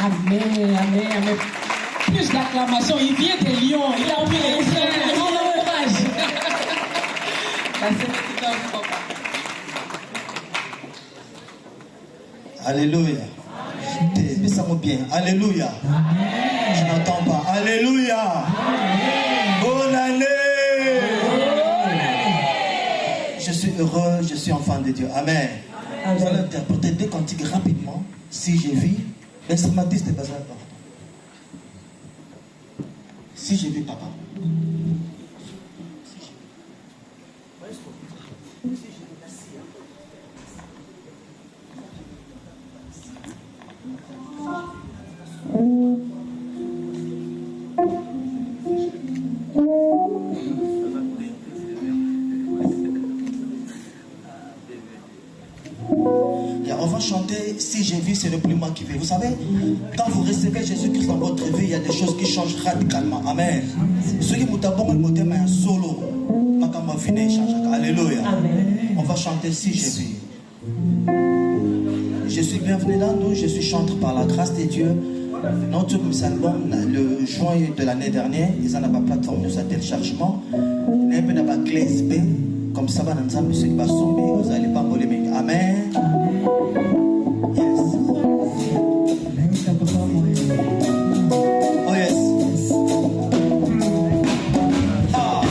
Amen, amen, amen. Plus d'acclamation, il vient des lions, il a oublié les lions. On l'encourage. Alléluia. Dis-moi bien. Alléluia. Je n'entends pas. Alléluia. Bonne année. Je suis heureux, je suis enfant de Dieu. Amen. Vous allez interpréter des cantiques rapidement. Si j'ai vu, l'instrumentiste est besoin de si j'ai vu papa. On va chanter si j'ai vu, c'est le plus moi qui vais. Vous savez, quand vous recevez Jésus-Christ dans votre vie, il y a des choses qui changent radicalement. Amen. Ceux qui vous abonnent, vous avez un solo. Alléluia. On va chanter si j'ai vu. Je suis bienvenu là, nous, je suis chanteur par la grâce de Dieu. Notre album, le juin de l'année dernière, ils ont la plateforme de téléchargement. Ils ont la clé B. Comme ça, vous allez pas polémique. Amen. Yes. Oh yes. Ah.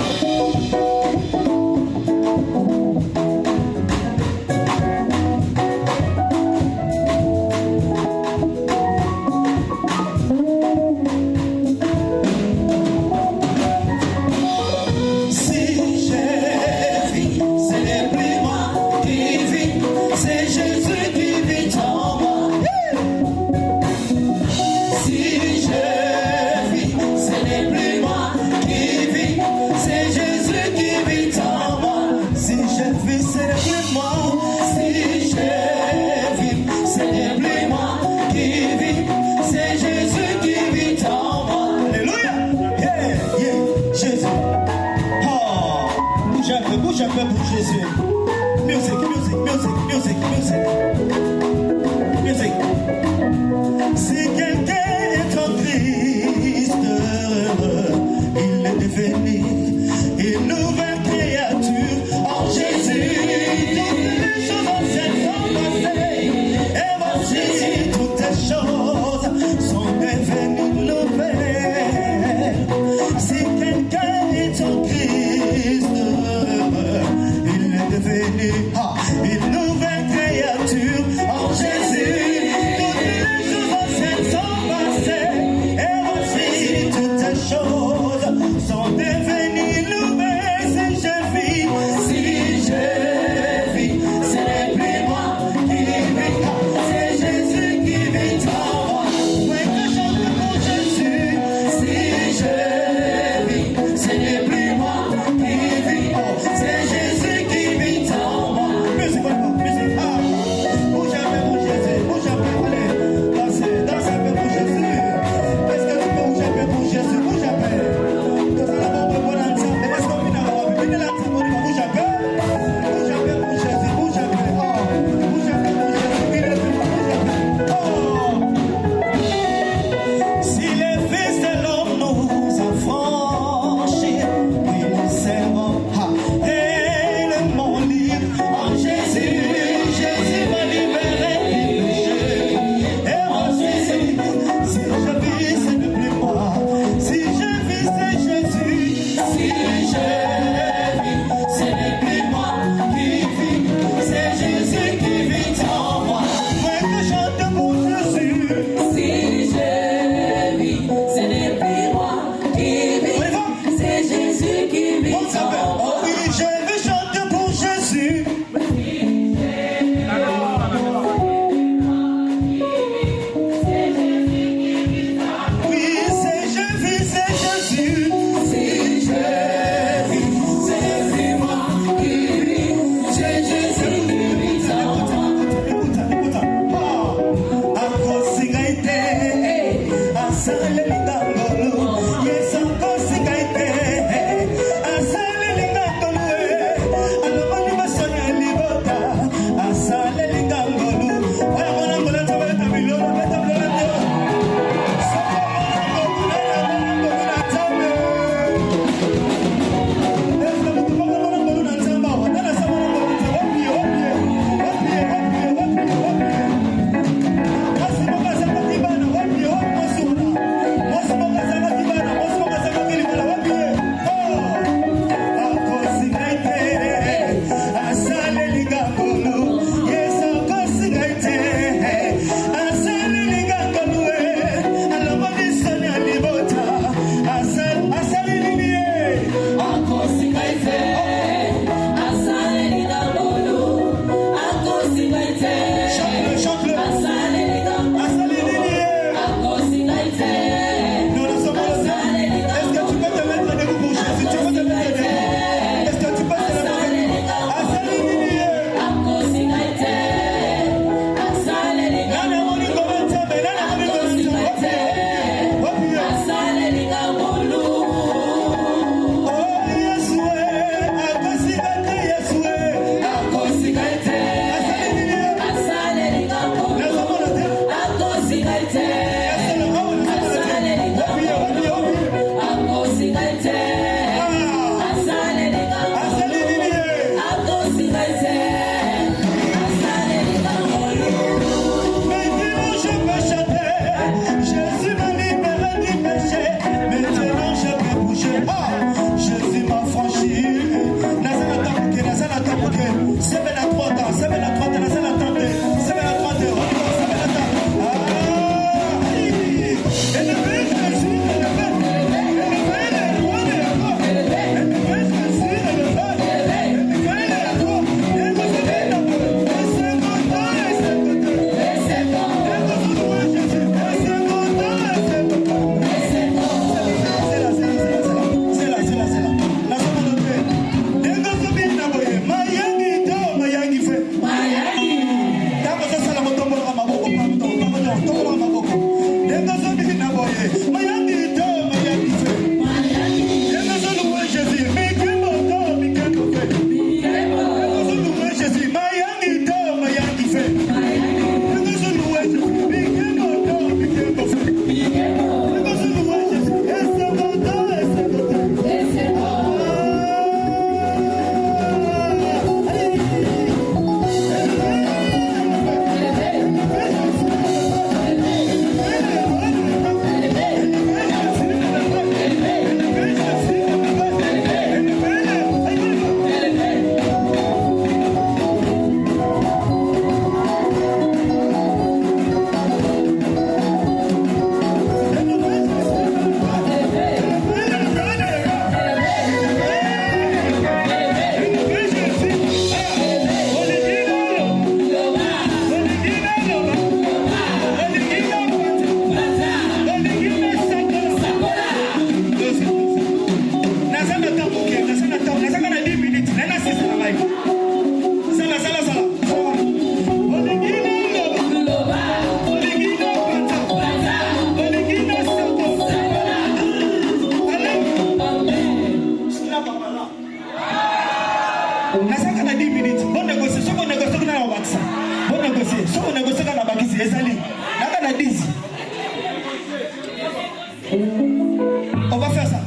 On va faire ça.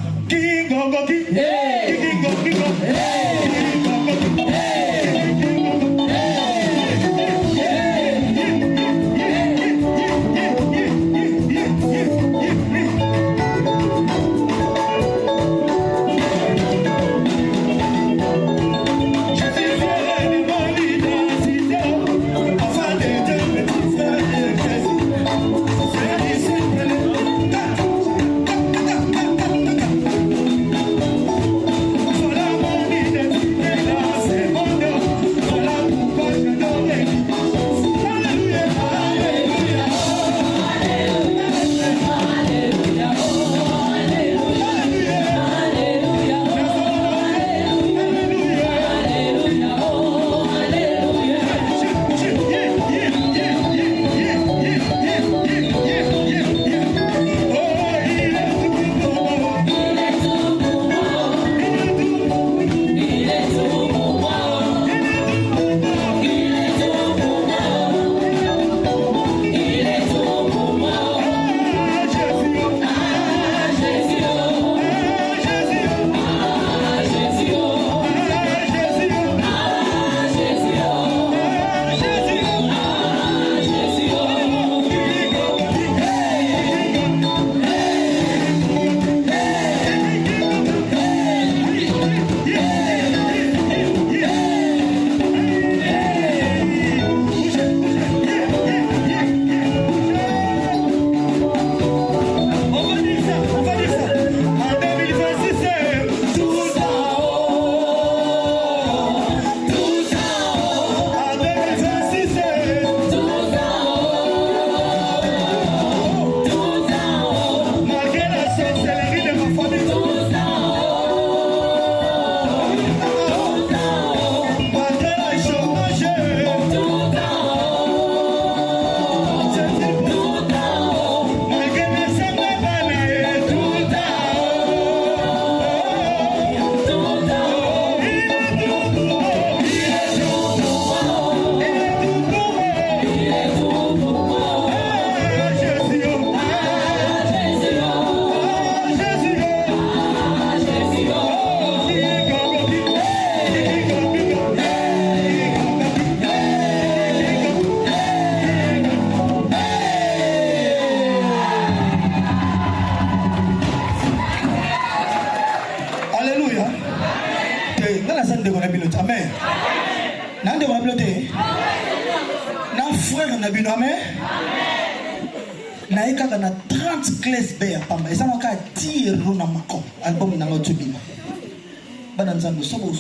Thank you. Nande va bloquer. Na frère na bino amen. Na eka na 30 clés B pamba. Esa maka tiro na mako. Album na ngotubima. Bana nzambe sobo